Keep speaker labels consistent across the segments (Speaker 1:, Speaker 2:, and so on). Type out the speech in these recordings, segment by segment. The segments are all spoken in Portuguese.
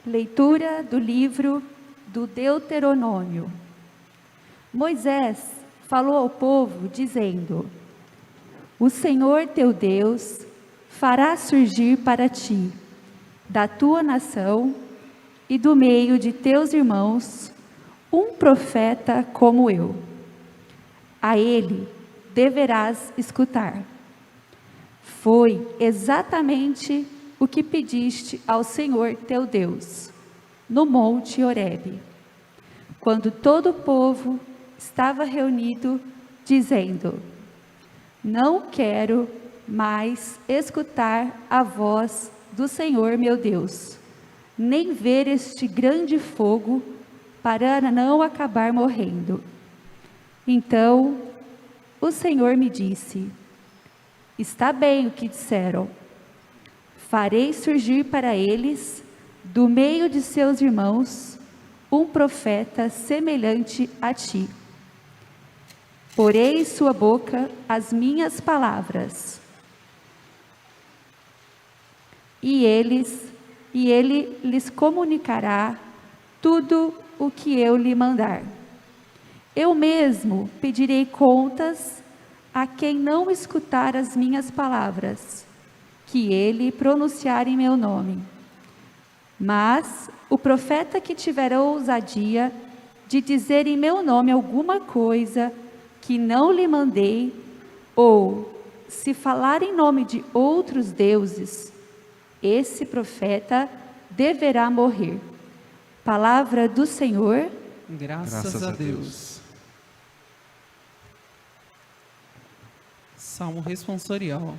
Speaker 1: Leitura do livro do Deuteronômio. Moisés falou ao povo, dizendo: O Senhor teu Deus fará surgir para ti, da tua nação e do meio de teus irmãos, um profeta como eu. A ele deverás escutar. Foi exatamente o que pediste ao Senhor teu Deus, no monte Horebe, quando todo o povo estava reunido, dizendo: Não quero mais escutar a voz do Senhor meu Deus, nem ver este grande fogo, para não acabar morrendo. Então o Senhor me disse: Está bem o que disseram. Farei surgir para eles, do meio de seus irmãos, um profeta semelhante a ti. Porei em sua boca as minhas palavras, e ele lhes comunicará tudo o que eu lhe mandar. Eu mesmo pedirei contas a quem não escutar as minhas palavras, que ele pronunciar em meu nome. Mas o profeta que tiver a ousadia de dizer em meu nome alguma coisa que não lhe mandei, ou se falar em nome de outros deuses, esse profeta deverá morrer. Palavra do Senhor.
Speaker 2: Graças a Deus. Salmo responsorial.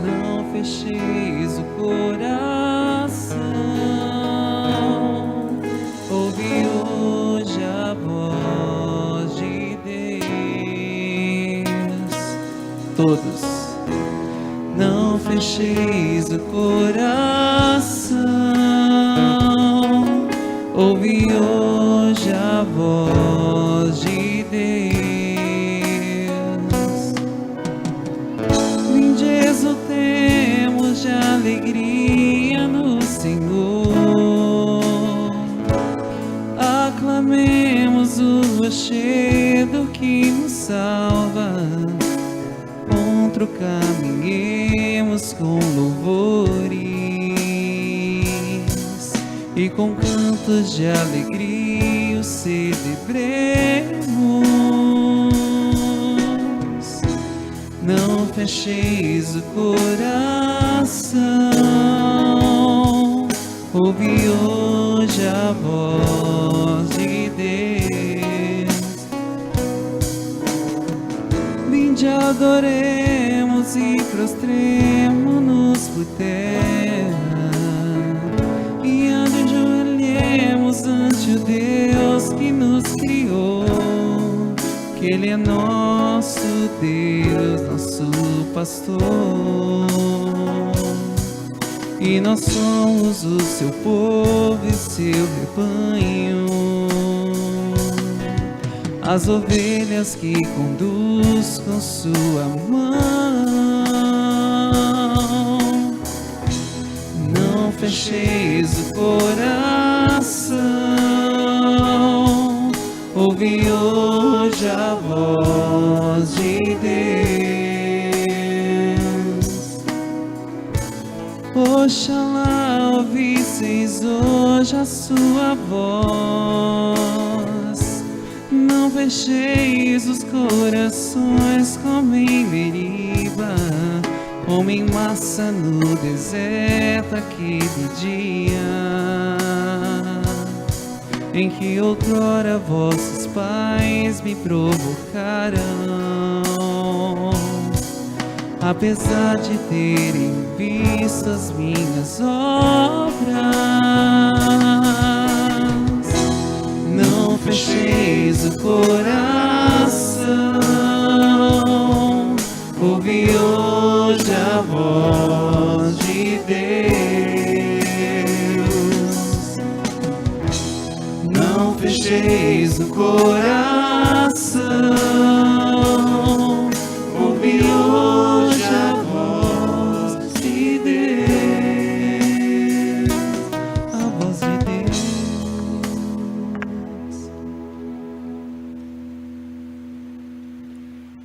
Speaker 2: Não fecheis o coração, ouvi hoje a voz de Deus. Todos. Não fecheis o coração, ouvi hoje a voz de Deus. Vinde, exultemos de alegria no Senhor, aclamemos o rochedo que nos salva. Caminhemos com louvores e com cantos de alegria o celebremos. Não fecheis o coração, ouvi hoje a voz de Deus. Vinde, adoremos e prostremo-nos por terra e ajoelhemos ante o Deus que nos criou, que Ele é nosso Deus, nosso pastor, e nós somos o seu povo e seu rebanho, as ovelhas que conduz com sua mão. Não fecheis o coração, ouvi hoje a voz de Deus. Oxalá ouvisseis hoje a sua voz. Não fecheis os corações como em Meriba, como em massa no deserto aquele dia, em que outrora vossos pais me provocaram, apesar de terem visto as minhas obras. Não fecheis o coração, ouvi hoje a voz de Deus. do coração, ouve hoje a voz de Deus, a voz de Deus.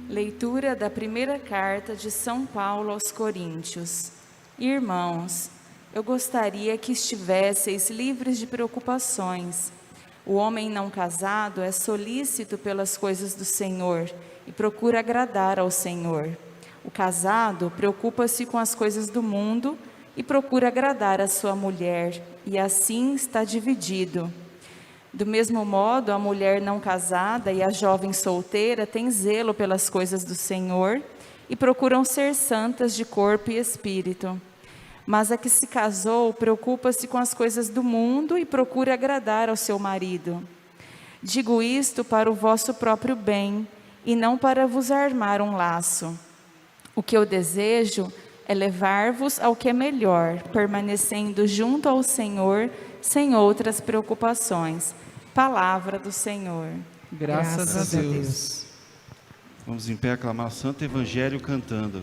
Speaker 3: Leitura da primeira carta de São Paulo aos Coríntios. Irmãos, eu gostaria que estivesseis livres de preocupações. O homem não casado é solícito pelas coisas do Senhor e procura agradar ao Senhor. O casado preocupa-se com as coisas do mundo e procura agradar a sua mulher, e assim está dividido. Do mesmo modo, a mulher não casada e a jovem solteira têm zelo pelas coisas do Senhor e procuram ser santas de corpo e espírito. Mas a que se casou preocupa-se com as coisas do mundo e procura agradar ao seu marido. Digo isto para o vosso próprio bem e não para vos armar um laço. O que eu desejo é levar-vos ao que é melhor, permanecendo junto ao Senhor sem outras preocupações. Palavra do Senhor.
Speaker 2: Graças a Deus.
Speaker 4: Vamos em pé aclamar o Santo Evangelho cantando.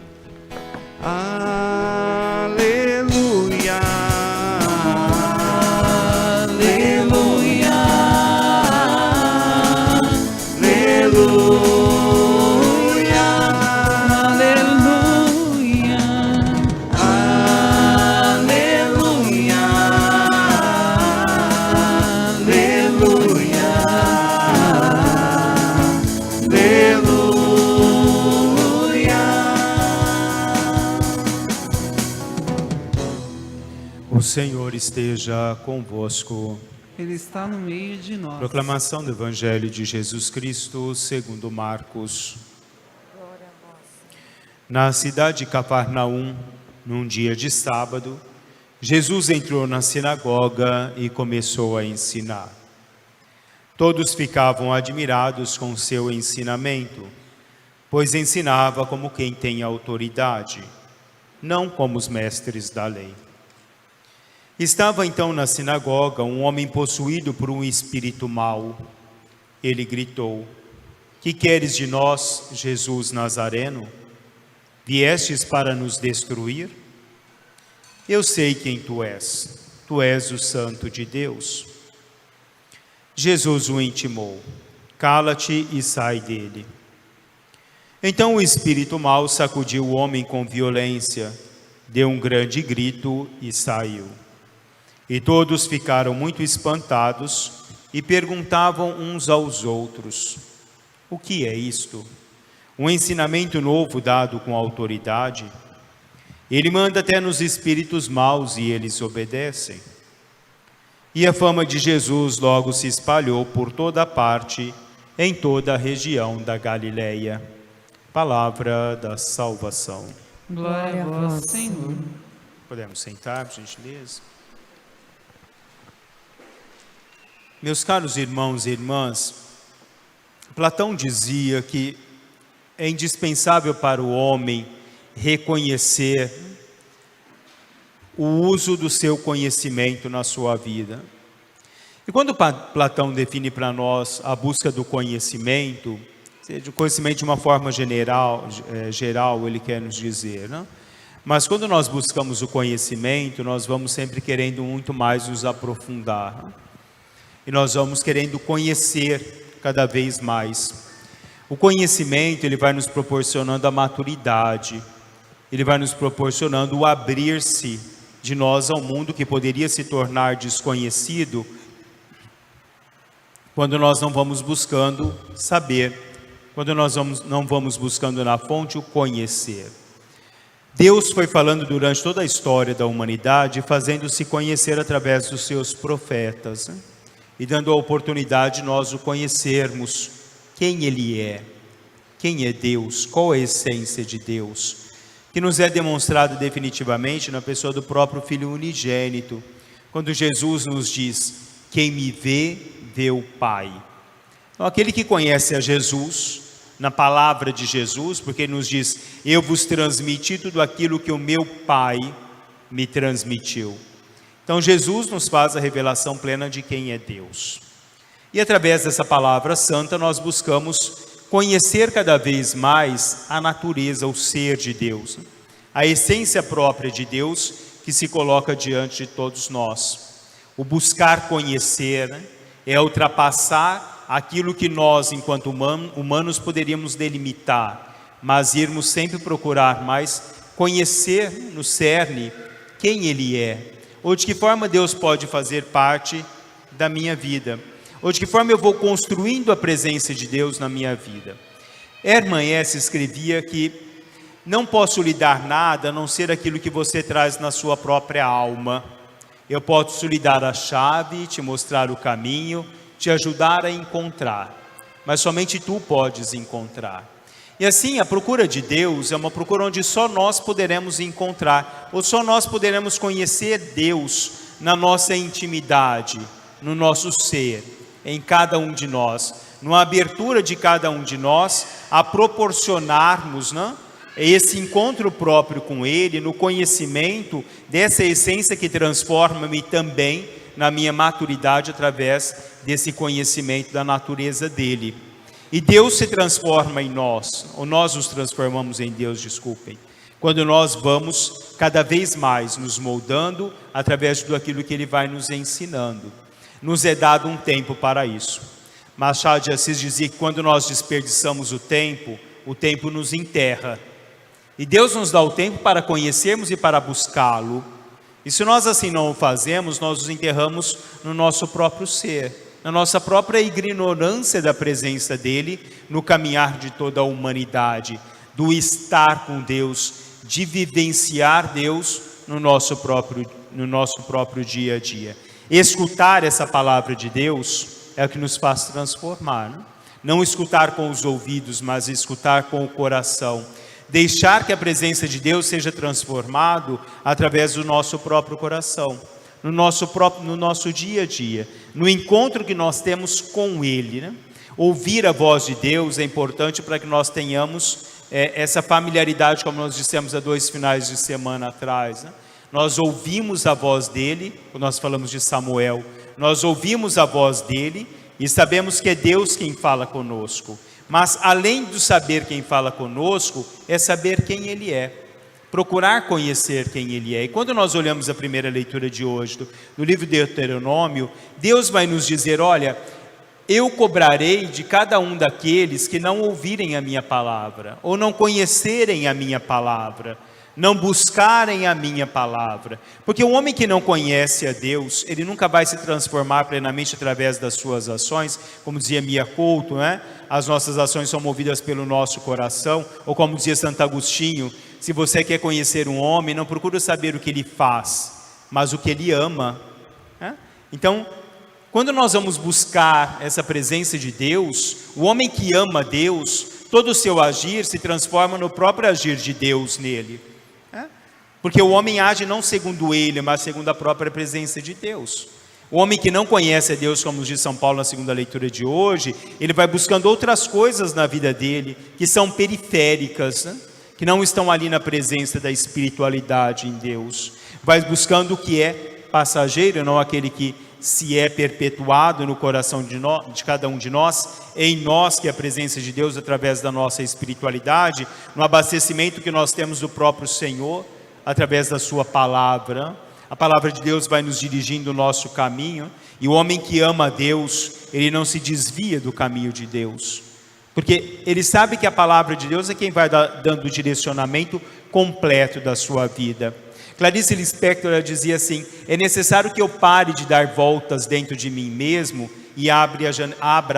Speaker 4: Aleluia,
Speaker 2: Aleluia,
Speaker 4: aleluia,
Speaker 2: aleluia,
Speaker 4: aleluia, aleluia,
Speaker 5: O Senhor esteja convosco.
Speaker 2: Ele está no meio de nós.
Speaker 5: Proclamação do Evangelho de Jesus Cristo segundo Marcos. Na cidade de Cafarnaum, num dia de sábado, Jesus entrou na sinagoga e começou a ensinar. Todos ficavam admirados com seu ensinamento, pois ensinava como quem tem autoridade, não como os mestres da lei. Estava então na sinagoga um homem possuído por um espírito mau. Ele gritou: Que queres de nós, Jesus Nazareno? Viestes para nos destruir? Eu sei quem tu és o Santo de Deus. Jesus o intimou: Cala-te e sai dele. Então o espírito mau sacudiu o homem com violência, deu um grande grito e saiu. E todos ficaram muito espantados e perguntavam uns aos outros: O que é isto? Um ensinamento novo dado com autoridade? Ele manda até nos espíritos maus e eles obedecem. E a fama de Jesus logo se espalhou por toda parte, em toda a região da Galileia. Palavra da salvação.
Speaker 2: Glória a vós, Senhor.
Speaker 5: Podemos sentar, por gentileza? Meus caros irmãos e irmãs, Platão dizia que é indispensável para o homem reconhecer o uso do seu conhecimento na sua vida. E quando Platão define para nós a busca do conhecimento, seja o conhecimento de uma forma geral, ele quer nos dizer, né? Mas quando nós buscamos o conhecimento, nós vamos sempre querendo muito mais nos aprofundar, né? E nós vamos querendo conhecer cada vez mais. O conhecimento, ele vai nos proporcionando a maturidade, ele vai nos proporcionando o abrir-se de nós ao mundo que poderia se tornar desconhecido quando nós não vamos buscando saber, quando nós não vamos buscando na fonte o conhecer. Deus foi falando durante toda a história da humanidade, fazendo-se conhecer através dos seus profetas, né? E dando a oportunidade de nós o conhecermos, quem Ele é, quem é Deus, qual é a essência de Deus, que nos é demonstrado definitivamente na pessoa do próprio Filho unigênito, quando Jesus nos diz: quem me vê, vê o Pai. Então, aquele que conhece a Jesus, na palavra de Jesus, porque Ele nos diz: eu vos transmiti tudo aquilo que o meu Pai me transmitiu. Então Jesus nos faz a revelação plena de quem é Deus. E através dessa palavra santa nós buscamos conhecer cada vez mais a natureza, o ser de Deus, a essência própria de Deus que se coloca diante de todos nós. O buscar conhecer é ultrapassar aquilo que nós, enquanto humanos, poderíamos delimitar, mas irmos sempre procurar mais conhecer no cerne quem Ele é, ou de que forma Deus pode fazer parte da minha vida, ou de que forma eu vou construindo a presença de Deus na minha vida. Hermann Hesse escrevia que não posso lhe dar nada a não ser aquilo que você traz na sua própria alma. Eu posso lhe dar a chave, te mostrar o caminho, te ajudar a encontrar, mas somente tu podes encontrar. E assim, a procura de Deus é uma procura onde só nós poderemos encontrar, ou só nós poderemos conhecer Deus na nossa intimidade, no nosso ser, em cada um de nós, numa abertura de cada um de nós a proporcionarmos, né, esse encontro próprio com Ele, no conhecimento dessa essência que transforma-me também na minha maturidade através desse conhecimento da natureza dEle. E Deus se transforma em nós, ou nós nos transformamos em Deus, desculpem, quando nós vamos cada vez mais nos moldando através de tudo aquilo que Ele vai nos ensinando. Nos é dado um tempo para isso. Machado de Assis dizia que quando nós desperdiçamos o tempo nos enterra. E Deus nos dá o tempo para conhecermos e para buscá-lo. E se nós assim não o fazemos, nós nos enterramos no nosso próprio ser, na nossa própria ignorância da presença dEle, no caminhar de toda a humanidade, do estar com Deus, de vivenciar Deus no nosso próprio dia a dia. Escutar essa palavra de Deus é o que nos faz transformar, né? Não escutar com os ouvidos, mas escutar com o coração. Deixar que a presença de Deus seja transformado através do nosso próprio coração, no nosso dia a dia, no encontro que nós temos com Ele, né? Ouvir a voz de Deus é importante para que nós tenhamos essa familiaridade, como nós dissemos há 2 finais de semana atrás, né? Nós ouvimos a voz dEle, quando nós falamos de Samuel, nós ouvimos a voz dEle e sabemos que é Deus quem fala conosco. Mas além de saber quem fala conosco, é saber quem Ele é, procurar conhecer quem Ele é. E quando nós olhamos a primeira leitura de hoje, do livro de Deuteronômio, Deus vai nos dizer, olha, eu cobrarei de cada um daqueles que não ouvirem a minha palavra, ou não conhecerem a minha palavra, não buscarem a minha palavra. Porque o homem que não conhece a Deus, ele nunca vai se transformar plenamente através das suas ações, como dizia Mia Couto, né? As nossas ações são movidas pelo nosso coração, ou como dizia Santo Agostinho, se você quer conhecer um homem, não procura saber o que ele faz, mas o que ele ama, né? Então, quando nós vamos buscar essa presença de Deus, o homem que ama Deus, todo o seu agir se transforma no próprio agir de Deus nele. Porque o homem age não segundo ele, mas segundo a própria presença de Deus. O homem que não conhece a Deus, como diz São Paulo na segunda leitura de hoje, ele vai buscando outras coisas na vida dele, que são periféricas, né? Que não estão ali na presença da espiritualidade em Deus. Vai buscando o que é passageiro, não aquele que se é perpetuado no coração de cada um de nós, em nós, que é a presença de Deus através da nossa espiritualidade, no abastecimento que nós temos do próprio Senhor, através da sua palavra. A palavra de Deus vai nos dirigindo o nosso caminho, e o homem que ama a Deus, ele não se desvia do caminho de Deus, porque ele sabe que a palavra de Deus é quem vai dando o direcionamento completo da sua vida. Clarice Lispector dizia assim, é necessário que eu pare de dar voltas dentro de mim mesmo e abra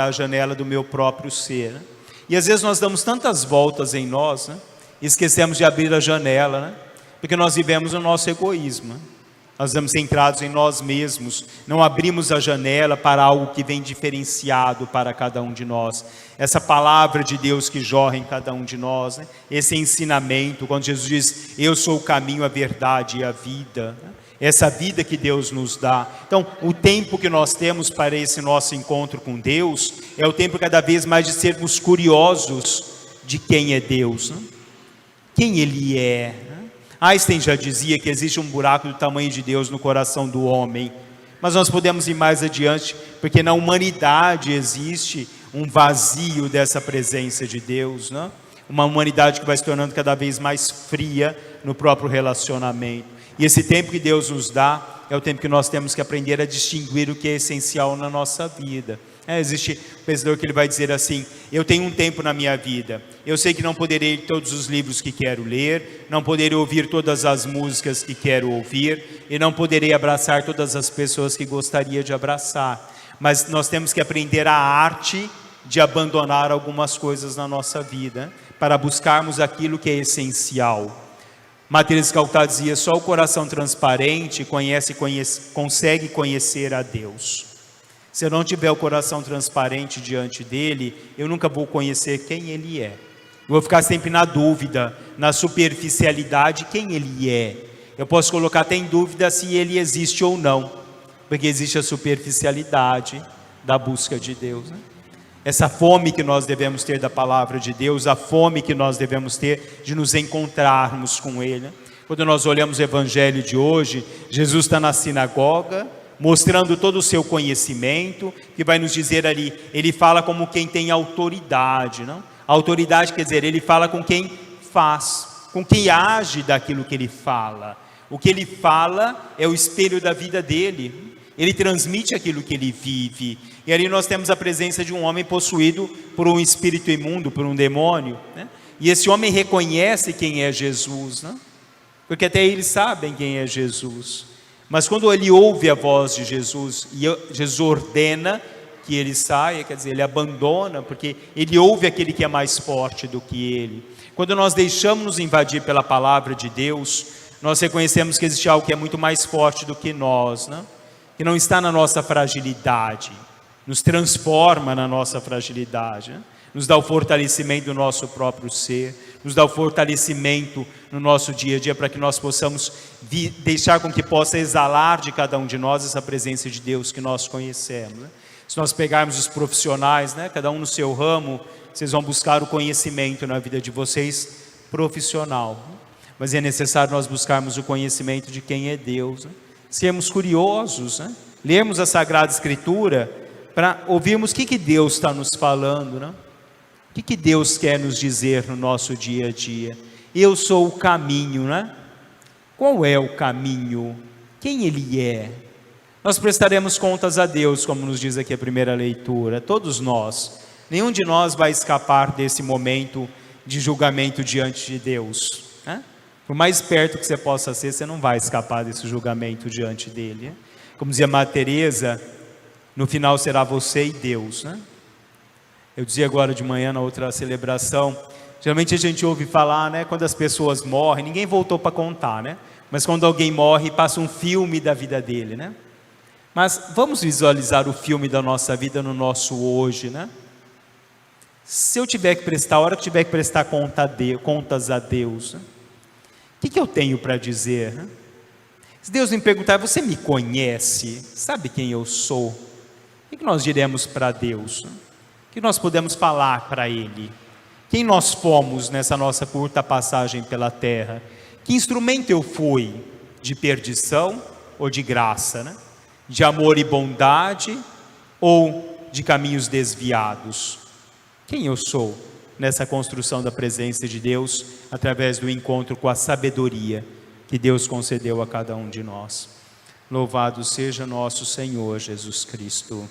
Speaker 5: a janela do meu próprio ser. E às vezes nós damos tantas voltas em nós, né? E esquecemos de abrir a janela, né? Porque nós vivemos o nosso egoísmo, né? Nós estamos centrados em nós mesmos, não abrimos a janela para algo que vem diferenciado para cada um de nós. Essa palavra de Deus que jorra em cada um de nós, né? Esse ensinamento, quando Jesus diz, eu sou o caminho, a verdade e a vida, né? Essa vida que Deus nos dá. Então, o tempo que nós temos para esse nosso encontro com Deus, é o tempo cada vez mais de sermos curiosos de quem é Deus, né? Quem Ele é. Einstein já dizia que existe um buraco do tamanho de Deus no coração do homem, Mas nós podemos ir mais adiante, porque na humanidade existe um vazio dessa presença de Deus, né? Uma humanidade que vai se tornando cada vez mais fria no próprio relacionamento. E esse tempo que Deus nos dá é o tempo que nós temos que aprender a distinguir o que é essencial na nossa vida. Existe um pensador que ele vai dizer assim: eu tenho um tempo na minha vida, eu sei que não poderei ler todos os livros que quero ler, não poderei ouvir todas as músicas que quero ouvir, e não poderei abraçar todas as pessoas que gostaria de abraçar, mas nós temos que aprender a arte de abandonar algumas coisas na nossa vida, para buscarmos aquilo que é essencial. Matheus Caltá dizia: só o coração transparente consegue conhecer a Deus. Se eu não tiver o coração transparente diante dele, eu nunca vou conhecer quem ele é. Eu vou ficar sempre na dúvida, na superficialidade, quem ele é. Eu posso colocar até em dúvida se ele existe ou não, porque existe a superficialidade da busca de Deus, né? Essa fome que nós devemos ter da palavra de Deus, a fome que nós devemos ter de nos encontrarmos com ele, né? Quando nós olhamos o evangelho de hoje, Jesus está na sinagoga, mostrando todo o seu conhecimento, que vai nos dizer ali, ele fala como quem tem autoridade, não? Autoridade quer dizer, ele fala com quem faz, com quem age daquilo que ele fala. O que ele fala é o espelho da vida dele, ele transmite aquilo que ele vive. E ali nós temos a presença de um homem possuído por um espírito imundo, por um demônio, né? E esse homem reconhece quem é Jesus, né? Porque até eles sabem quem é Jesus. Mas quando ele ouve a voz de Jesus, e Jesus ordena que ele saia, quer dizer, ele abandona, porque ele ouve aquele que é mais forte do que ele. Quando nós deixamos nos invadir pela palavra de Deus, nós reconhecemos que existe algo que é muito mais forte do que nós, né? Que não está na nossa fragilidade, nos transforma na nossa fragilidade, né? Nos dá o fortalecimento do nosso próprio ser, nos dá o fortalecimento no nosso dia a dia, para que nós possamos deixar com que possa exalar de cada um de nós essa presença de Deus que nós conhecemos, né? Se nós pegarmos os profissionais, né, cada um no seu ramo, vocês vão buscar o conhecimento na vida de vocês profissional, né? Mas é necessário nós buscarmos o conhecimento de quem é Deus, né? Sermos curiosos, né? Lermos a Sagrada Escritura para ouvirmos o que Deus está nos falando, né? O que Deus quer nos dizer no nosso dia a dia. Eu sou o caminho, né? Qual é o caminho? Quem ele é? Nós prestaremos contas a Deus, como nos diz aqui a primeira leitura, todos nós. Nenhum de nós vai escapar desse momento de julgamento diante de Deus, né? Por mais perto que você possa ser, você não vai escapar desse julgamento diante dele, né? Como dizia Madre Teresa, no final será você e Deus, né? Eu dizia agora de manhã na outra celebração, geralmente a gente ouve falar, né, quando as pessoas morrem, ninguém voltou para contar, né? Mas quando alguém morre, passa um filme da vida dele, né? Mas vamos visualizar o filme da nossa vida no nosso hoje, né? Se eu tiver que prestar, a hora que tiver que prestar contas a Deus, né? O que eu tenho para dizer, né? Se Deus me perguntar, você me conhece? Sabe quem eu sou? O que nós diremos para Deus, né? O que nós podemos falar para Ele? Quem nós fomos nessa nossa curta passagem pela terra? Que instrumento eu fui? De perdição ou de graça, né? De amor e bondade ou de caminhos desviados? Quem eu sou nessa construção da presença de Deus, através do encontro com a sabedoria que Deus concedeu a cada um de nós? Louvado seja nosso Senhor Jesus Cristo.